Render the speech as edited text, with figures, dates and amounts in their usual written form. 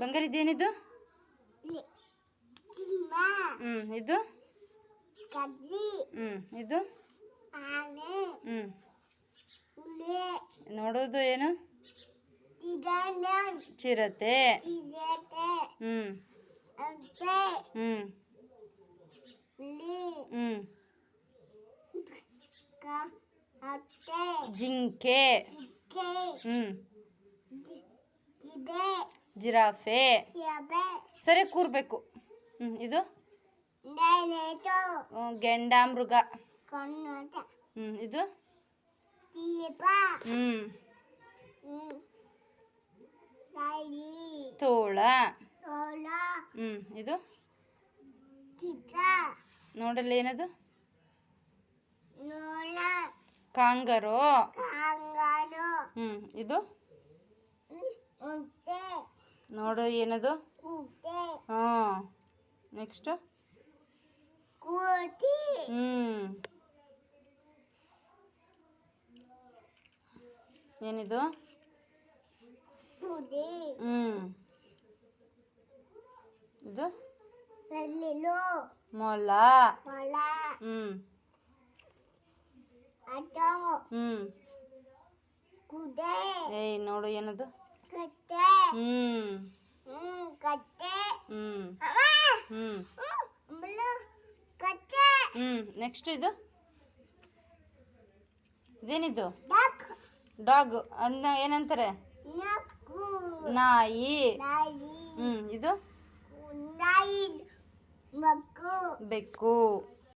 ಬಂಗಾರ ಇದೇನಿದು? ಇದು ಇದು ನೋಡೋದು ಏನು? ಚಿರತೆ. ಜಿಂಕೆ. ಜಿರಾಫೆ. ಸರಿ ಕೂರ್ಬೇಕು. ಇದು ಗೆಂಡಾಮೃಗ. ಇದು ತೋಳ. ಇದು ನೋಡಲ್ಲಿ ಏನದು? ಕಾಂಗರು. ಇದು ನೋಡು ಏನದು? ನೆಕ್ಸ್ಟ್ ಏನಿದು? ಇದು ಮೊಲ. ಏಯ್ ನೋಡು ಏನದು? ನೆಕ್ಸ್ಟ್ ಇದು ಇದೇನಿದು? ಡಾಗ್ ಅಂದ ಏನಂತಾರೆ? ನಾಯಿ. ಇದು ಬೆಕ್ಕು.